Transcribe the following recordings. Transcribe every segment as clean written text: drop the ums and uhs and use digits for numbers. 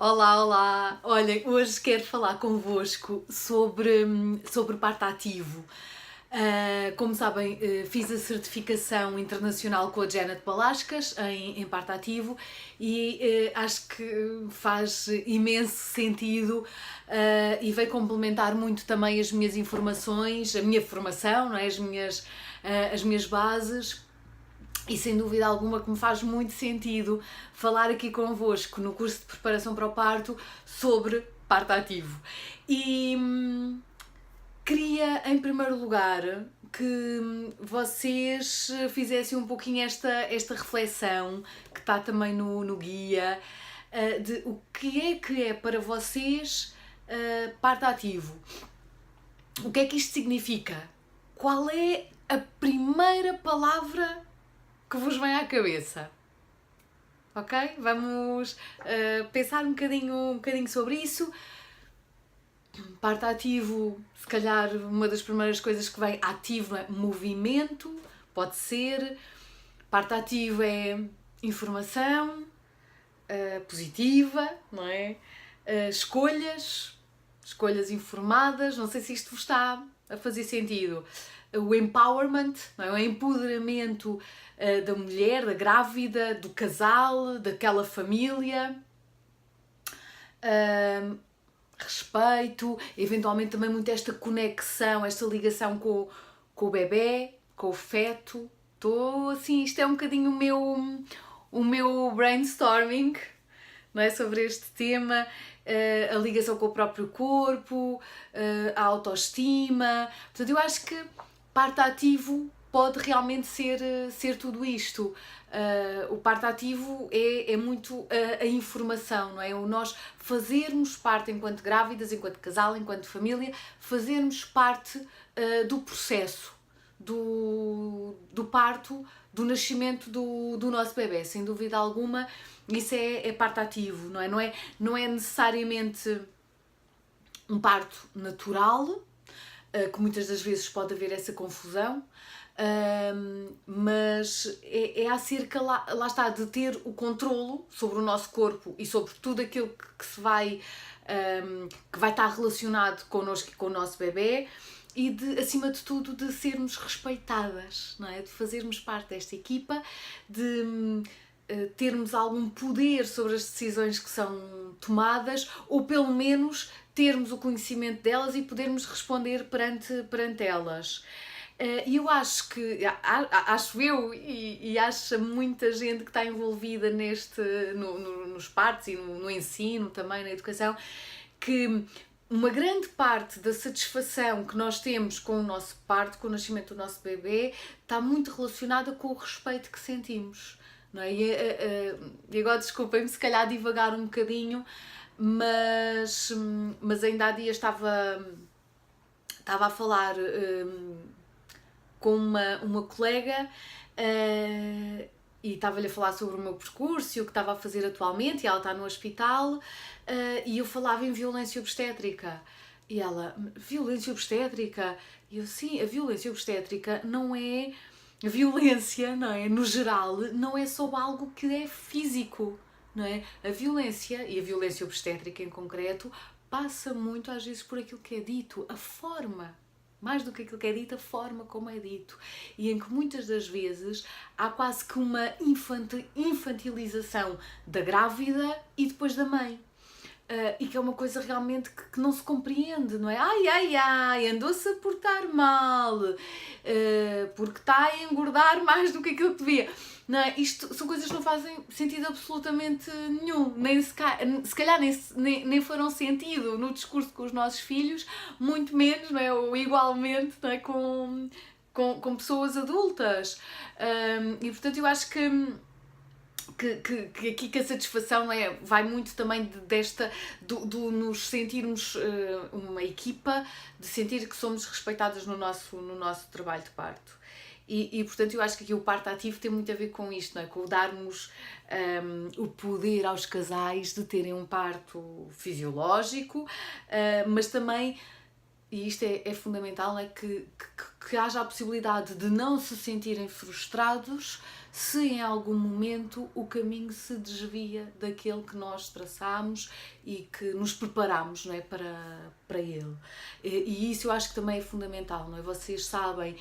Olá, olá! Olhem, hoje quero falar convosco sobre parto ativo. Como sabem, fiz a certificação internacional com a Janet Balascas em parto ativo e acho que faz imenso sentido e veio complementar muito também as minhas informações, a minha formação, não é? As minhas bases. E sem dúvida alguma que me faz muito sentido falar aqui convosco no curso de preparação para o parto sobre parto ativo. E queria, em primeiro lugar, que vocês fizessem um pouquinho esta reflexão, que está também no guia, de o que é para vocês parto ativo. O que é que isto significa? Qual é a primeira palavra que vos vem à cabeça? Ok? Vamos pensar um bocadinho sobre isso. Parto ativo, se calhar uma das primeiras coisas que vem ativo é movimento, pode ser. Parto ativo é informação positiva, não é? Escolhas informadas, não sei se isto vos está a fazer sentido. O empowerment, não é? O empoderamento da mulher, da grávida, do casal, daquela família. Respeito, eventualmente também muito esta conexão, esta ligação com o bebê, com o feto. Estou assim, isto é um bocadinho o meu brainstorming, não é, sobre este tema, a ligação com o próprio corpo, a autoestima. Portanto, eu acho que parto ativo pode realmente ser tudo isto. O parto ativo é muito a informação, não é? O nós fazermos parte, enquanto grávidas, enquanto casal, enquanto família, fazermos parte do processo do parto, do nascimento do nosso bebê, sem dúvida alguma. Isso é parto ativo, não é? Não é necessariamente um parto natural, que muitas das vezes pode haver essa confusão, mas é acerca, lá está, de ter o controlo sobre o nosso corpo e sobre tudo aquilo que se vai, que vai estar relacionado connosco e com o nosso bebê, e acima de tudo, de sermos respeitadas, não é? De fazermos parte desta equipa, de termos algum poder sobre as decisões que são tomadas, ou pelo menos termos o conhecimento delas e podermos responder perante elas. E eu acho que, acho eu e acho muita gente que está envolvida nos partos e no ensino também, na educação, que uma grande parte da satisfação que nós temos com o nosso parto, com o nascimento do nosso bebê, está muito relacionada com o respeito que sentimos. Não é? E agora desculpem-me se calhar divagar um bocadinho, mas ainda há dias estava a falar com uma colega e estava-lhe a falar sobre o meu percurso e o que estava a fazer atualmente, e ela está no hospital, e eu falava em violência obstétrica. E ela, violência obstétrica? E eu, sim, a violência obstétrica não é... A violência, não é? No geral, não é sobre algo que é físico, não é? A violência, e a violência obstétrica em concreto, passa muito às vezes por aquilo que é dito, a forma. Mais do que aquilo que é dito, a forma como é dito. E em que muitas das vezes há quase que uma infantilização da grávida e depois da mãe. E que é uma coisa realmente que não se compreende, não é? Ai, andou-se a portar mal, porque está a engordar mais do que aquilo que devia. Não é? Isto são coisas que não fazem sentido absolutamente nenhum, se calhar nem farão sentido no discurso com os nossos filhos, muito menos, não é? Ou igualmente, não é? com pessoas adultas. E portanto eu acho que aqui que a satisfação vai muito também do nos sentirmos uma equipa, de sentir que somos respeitadas no nosso trabalho de parto. E portanto eu acho que aqui o parto ativo tem muito a ver com isto, não é? Com darmos o poder aos casais de terem um parto fisiológico, mas também, e isto é fundamental, é que haja a possibilidade de não se sentirem frustrados se em algum momento o caminho se desvia daquele que nós traçamos e que nos preparamos, não é, para ele. E isso eu acho que também é fundamental, não é? Vocês sabem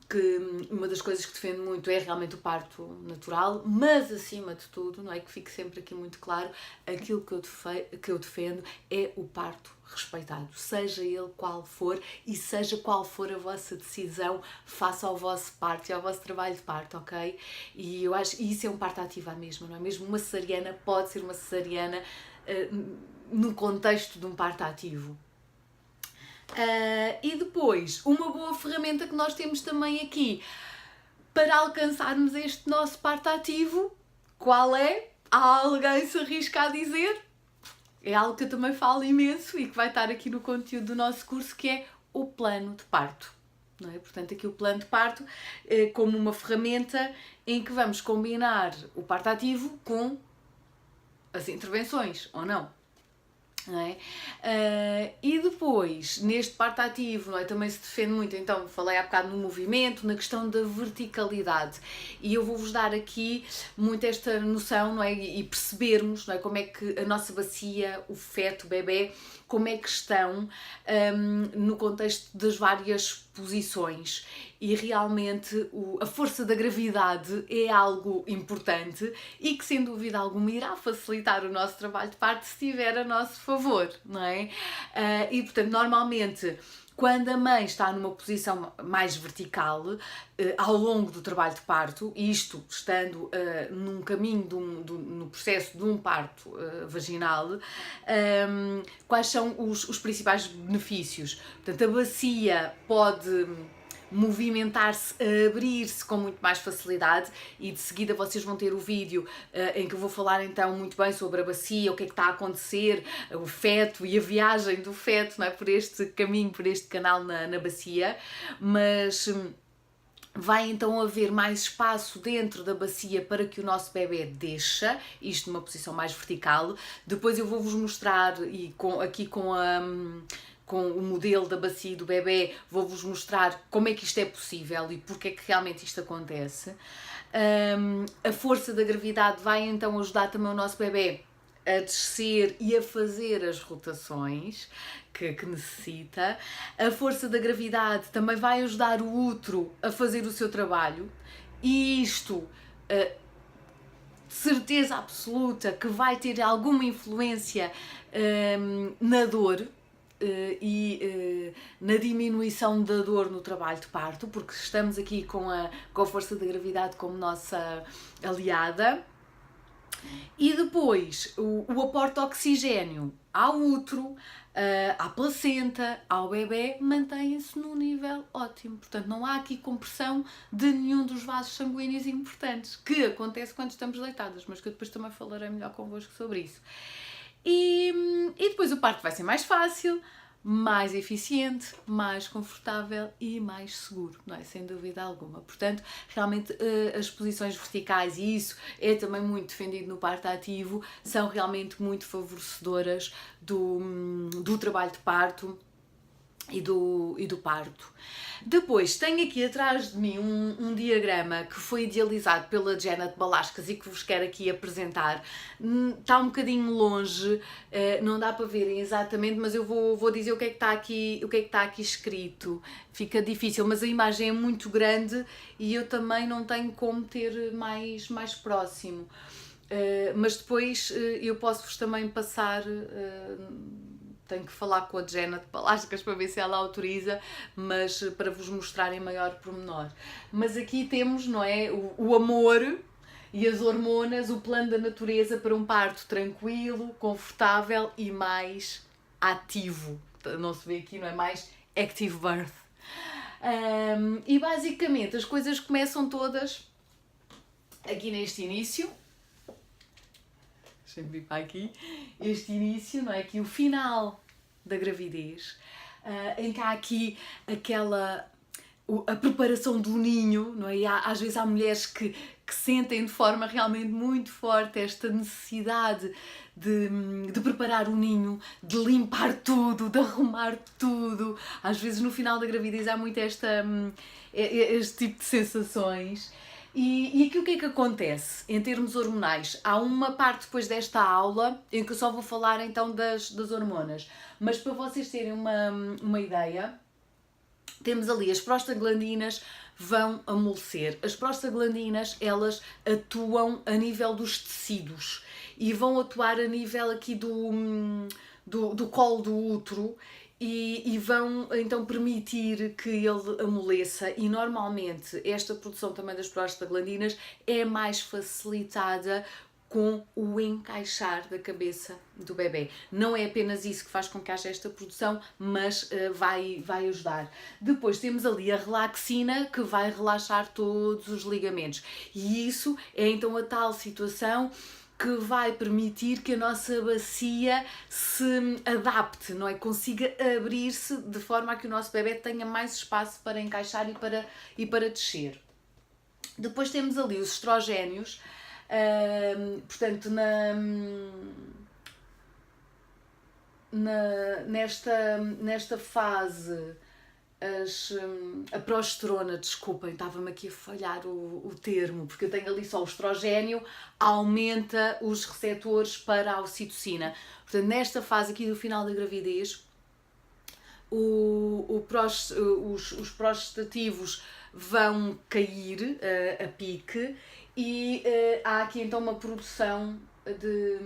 que uma das coisas que defendo muito é realmente o parto natural, mas acima de tudo, não é, que fique sempre aqui muito claro, aquilo que eu defendo é o parto respeitado, seja ele qual for e seja qual for a vossa decisão face ao vosso parto e ao vosso trabalho de parto, ok? E eu acho que isso é um parto ativo à mesma, não é? Mesmo uma cesariana pode ser uma cesariana no contexto de um parto ativo. E depois, uma boa ferramenta que nós temos também aqui para alcançarmos este nosso parto ativo, qual é? Há alguém se arrisca a dizer? É algo que eu também falo imenso e que vai estar aqui no conteúdo do nosso curso, que é o plano de parto. Não é? Portanto, aqui o plano de parto como uma ferramenta em que vamos combinar o parto ativo com as intervenções, ou não? Não é? E depois, neste parto ativo, não é? Também se defende muito, então falei há bocado no movimento, na questão da verticalidade, e eu vou-vos dar aqui muito esta noção, não é? E percebermos, não é? Como é que a nossa bacia, o feto, o bebê, como é que estão no contexto das várias posições. E realmente a força da gravidade é algo importante e que sem dúvida alguma irá facilitar o nosso trabalho de parto se estiver a nosso favor, não é? E portanto, normalmente, quando a mãe está numa posição mais vertical, ao longo do trabalho de parto, isto estando num caminho, no processo de um parto vaginal, quais são os principais benefícios? Portanto, a bacia pode movimentar-se, abrir-se com muito mais facilidade, e de seguida vocês vão ter o vídeo em que eu vou falar então muito bem sobre a bacia, o que é que está a acontecer, o feto e a viagem do feto, não é? Por este caminho, por este canal na bacia, mas vai então haver mais espaço dentro da bacia para que o nosso bebê desça, isto numa posição mais vertical. Depois eu vou-vos mostrar, e aqui com o modelo da bacia do bebê, vou-vos mostrar como é que isto é possível e porque é que realmente isto acontece. A força da gravidade vai então ajudar também o nosso bebê a descer e a fazer as rotações que necessita. A força da gravidade também vai ajudar o útero a fazer o seu trabalho, e isto de certeza absoluta que vai ter alguma influência na dor e na diminuição da dor no trabalho de parto, porque estamos aqui com a força da gravidade como nossa aliada. E depois o aporte de oxigénio ao útero, à placenta, ao bebê, mantém-se num nível ótimo. Portanto, não há aqui compressão de nenhum dos vasos sanguíneos importantes, que acontece quando estamos deitadas, mas que eu depois também falarei melhor convosco sobre isso. E depois o parto vai ser mais fácil, mais eficiente, mais confortável e mais seguro, não é? Sem dúvida alguma. Portanto, realmente as posições verticais, e isso é também muito defendido no parto ativo, são realmente muito favorecedoras do trabalho de parto e do parto. Depois tenho aqui atrás de mim um diagrama que foi idealizado pela Janet Balaskas e que vos quero aqui apresentar. Está um bocadinho longe, não dá para verem exatamente, mas eu vou dizer o que é que está aqui escrito. Fica difícil, mas a imagem é muito grande e eu também não tenho como ter mais próximo. Mas depois eu posso-vos também passar. Tenho que falar com a Janet Balaskas para ver se ela autoriza, mas para vos mostrar em maior pormenor. Mas aqui temos, não é, o amor e as hormonas, o plano da natureza para um parto tranquilo, confortável e mais ativo. Não se vê aqui, não é? Mais active birth. E basicamente as coisas começam todas aqui neste início. Deixem-me vir para aqui. Este início, não é? Aqui o final da gravidez, em que há aqui a preparação do ninho, não é? E às vezes há mulheres que sentem de forma realmente muito forte esta necessidade de preparar o ninho, de limpar tudo, de arrumar tudo. Às vezes no final da gravidez há muito este tipo de sensações. E aqui o que é que acontece em termos hormonais? Há uma parte depois desta aula em que eu só vou falar então das hormonas, mas para vocês terem uma ideia, temos ali as prostaglandinas vão amolecer. As prostaglandinas, elas atuam a nível dos tecidos e vão atuar a nível aqui do colo do útero e vão então permitir que ele amoleça, e normalmente esta produção também das prostaglandinas é mais facilitada com o encaixar da cabeça do bebê. Não é apenas isso que faz com que haja esta produção, mas vai ajudar. Depois temos ali a relaxina, que vai relaxar todos os ligamentos. E isso é então a tal situação que vai permitir que a nossa bacia se adapte, não é? Consiga abrir-se de forma a que o nosso bebê tenha mais espaço para encaixar e para descer. Depois temos ali os estrogénios. Portanto, nesta fase, a progesterona, desculpem, estava-me aqui a falhar o termo, porque eu tenho ali só o estrogénio, aumenta os receptores para a ocitocina. Portanto, nesta fase aqui do final da gravidez, os progestativos vão cair a pique e há aqui então uma produção de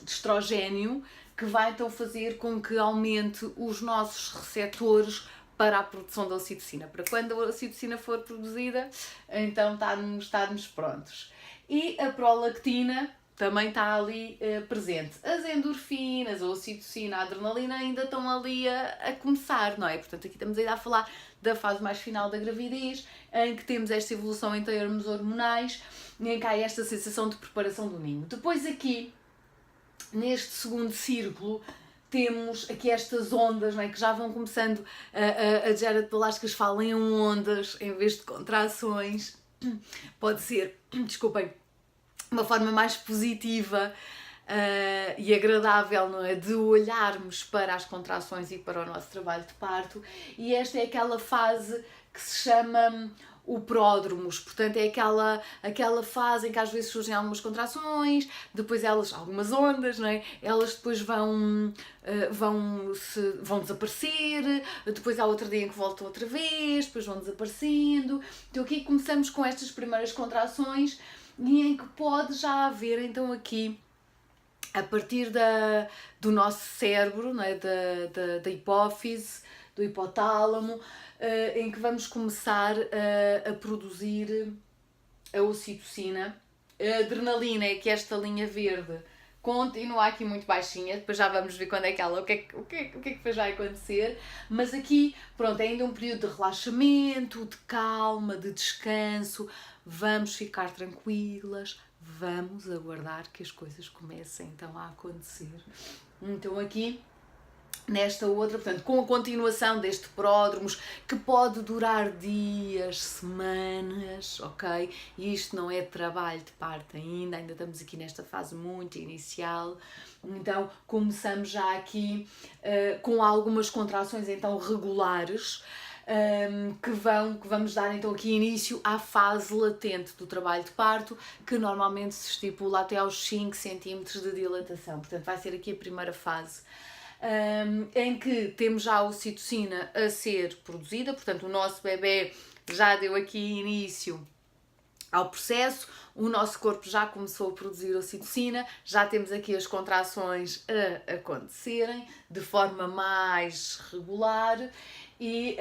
estrogénio que vai então fazer com que aumente os nossos receptores para a produção da ocitocina. Para quando a ocitocina for produzida, então estarmos prontos. E a prolactina também está ali presente. As endorfinas, a ocitocina, a adrenalina ainda estão ali a começar, não é? Portanto, aqui estamos ainda a falar da fase mais final da gravidez, em que temos esta evolução em termos hormonais, em que há esta sensação de preparação do ninho. Depois aqui, neste segundo círculo, temos aqui estas ondas, não é? Que já vão começando, a Jared Palacios fala em ondas em vez de contrações. Pode ser, desculpem, uma forma mais positiva e agradável, não é? De olharmos para as contrações e para o nosso trabalho de parto. E esta é aquela fase que se chama o pródromos, portanto é aquela fase em que às vezes surgem algumas contrações, depois algumas ondas, não é? Elas depois vão desaparecer, depois há outro dia em que voltam outra vez, depois vão desaparecendo. Então aqui começamos com estas primeiras contrações e em que pode já haver então aqui, a partir do nosso cérebro, não é? da hipófise, do hipotálamo, em que vamos começar a produzir a ocitocina. A adrenalina é que esta linha verde continua aqui muito baixinha, depois já vamos ver quando é que o que é que depois vai acontecer, mas aqui, pronto, é ainda um período de relaxamento, de calma, de descanso, vamos ficar tranquilas, vamos aguardar que as coisas comecem então a acontecer. Então aqui, nesta outra, portanto, com a continuação deste pródromos, que pode durar dias, semanas, ok? E isto não é trabalho de parto ainda estamos aqui nesta fase muito inicial. Então, começamos já aqui com algumas contrações então regulares, que vamos dar então aqui início à fase latente do trabalho de parto, que normalmente se estipula até aos 5 cm de dilatação. Portanto, vai ser aqui a primeira fase. Em que temos já a ocitocina a ser produzida, portanto o nosso bebê já deu aqui início ao processo, o nosso corpo já começou a produzir ocitocina, já temos aqui as contrações a acontecerem de forma mais regular e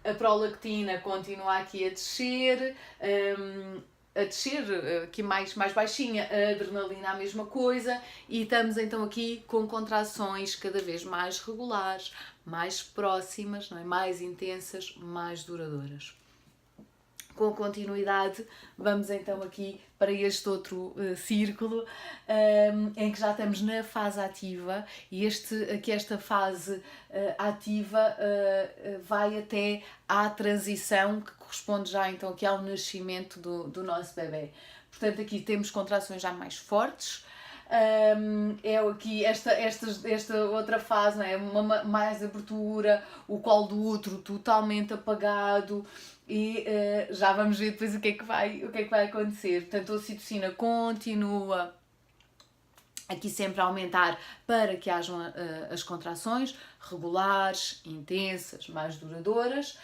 a prolactina continua aqui a descer, aqui mais baixinha, a adrenalina a mesma coisa, e estamos então aqui com contrações cada vez mais regulares, mais próximas, não é? Mais intensas, mais duradouras. Com continuidade, vamos então aqui para este outro círculo, em que já estamos na fase ativa, e esta fase ativa vai até à transição, que corresponde já então aqui ao nascimento do nosso bebê. Portanto, aqui temos contrações já mais fortes, É aqui esta outra fase, não é? Mais abertura, o colo do útero totalmente apagado e já vamos ver depois o que é que vai acontecer. Portanto, a ocitocina continua aqui sempre a aumentar para que hajam as contrações regulares, intensas, mais duradouras.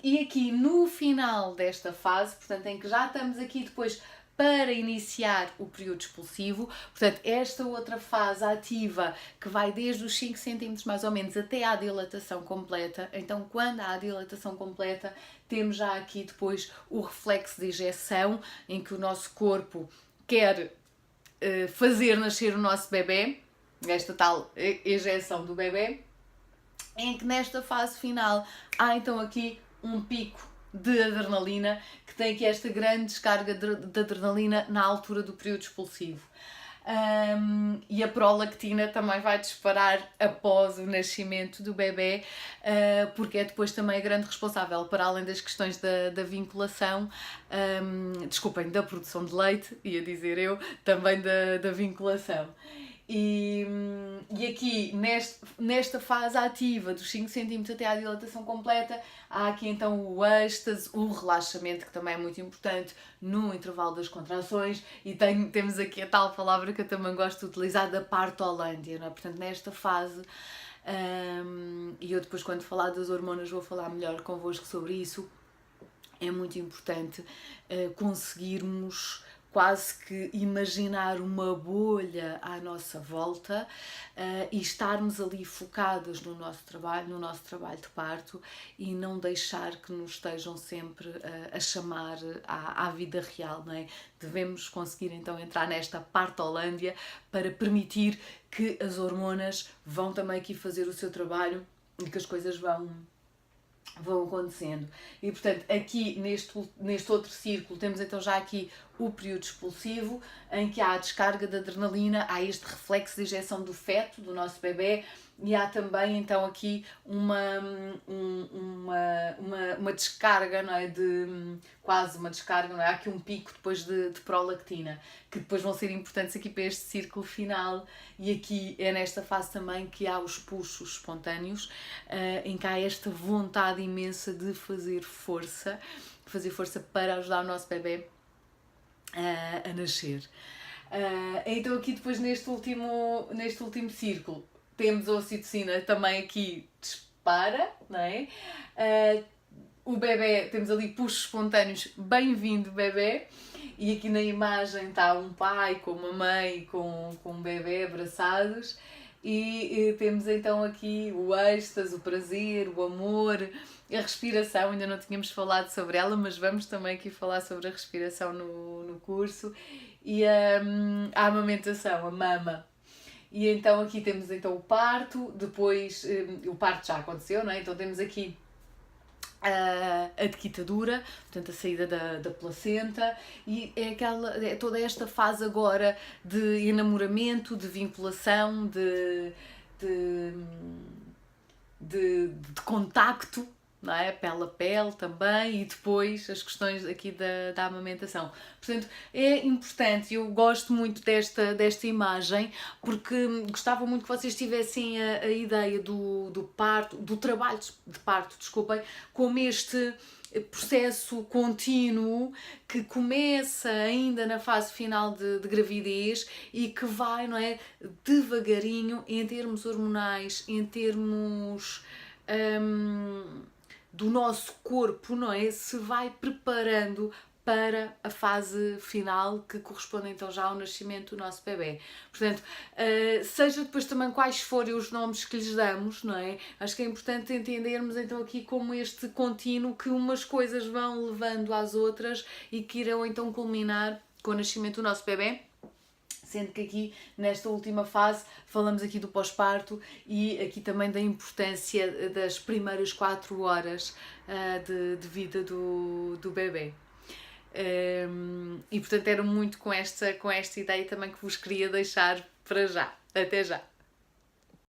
E aqui no final desta fase, portanto, em que já estamos aqui depois para iniciar o período expulsivo, portanto, esta outra fase ativa que vai desde os 5 cm mais ou menos até à dilatação completa. Então, quando há a dilatação completa, temos já aqui depois o reflexo de ejeção, em que o nosso corpo quer fazer nascer o nosso bebê, esta tal ejeção do bebê, em que nesta fase final há então aqui um pico de adrenalina, que tem aqui esta grande descarga de adrenalina na altura do período expulsivo. E a prolactina também vai disparar após o nascimento do bebê, porque é depois também a grande responsável, para além das questões da vinculação, da produção de leite, ia dizer eu, também da vinculação. E aqui, nesta fase ativa dos 5 cm até à dilatação completa, há aqui então o êxtase, o relaxamento, que também é muito importante no intervalo das contrações, e temos aqui a tal palavra que eu também gosto de utilizar, da partolândia, não é? Portanto, nesta fase, e eu depois quando falar das hormonas vou falar melhor convosco sobre isso, é muito importante conseguirmos quase que imaginar uma bolha à nossa volta e estarmos ali focadas no nosso trabalho de parto, e não deixar que nos estejam sempre a chamar à vida real, não é? Devemos conseguir então entrar nesta partolândia para permitir que as hormonas vão também aqui fazer o seu trabalho e que as coisas vão acontecendo. E portanto, aqui neste outro círculo temos então já aqui o período expulsivo, em que há a descarga de adrenalina, há este reflexo de ejeção do feto, do nosso bebê, e há também então aqui uma descarga, não é? Quase uma descarga, não é? Há aqui um pico depois de prolactina, que depois vão ser importantes aqui para este círculo final, e aqui é nesta fase também que há os puxos espontâneos, em que há esta vontade imensa de fazer força para ajudar o nosso bebê a nascer. Então aqui depois neste último círculo temos a ocitocina também aqui dispara, não é? O bebê, temos ali puxos espontâneos, bem-vindo bebê, e aqui na imagem está um pai com uma mãe com um bebê abraçados, e temos então aqui o êxtase, o prazer, o amor, a respiração. Ainda não tínhamos falado sobre ela, mas vamos também aqui falar sobre a respiração no curso, e a amamentação, a mama. E então aqui temos então o parto, depois o parto já aconteceu, não é? Então temos aqui a dequitadura, portanto a saída da placenta, e é toda esta fase agora de enamoramento, de vinculação, de contacto, não é? Pele a pele também, e depois as questões aqui da amamentação. Portanto, é importante, eu gosto muito desta imagem, porque gostava muito que vocês tivessem a ideia do parto, do trabalho de parto, desculpem, como este processo contínuo que começa ainda na fase final de gravidez e que vai, não é, devagarinho, em termos hormonais, em termos do nosso corpo, não é, se vai preparando para a fase final, que corresponde então já ao nascimento do nosso bebê. Portanto, seja depois também quais forem os nomes que lhes damos, não é? Acho que é importante entendermos então aqui como este contínuo, que umas coisas vão levando às outras e que irão então culminar com o nascimento do nosso bebê. Sendo que aqui, nesta última fase, falamos aqui do pós-parto e aqui também da importância das primeiras 4 horas de vida do bebê. E portanto era muito com esta ideia também que vos queria deixar para já. Até já!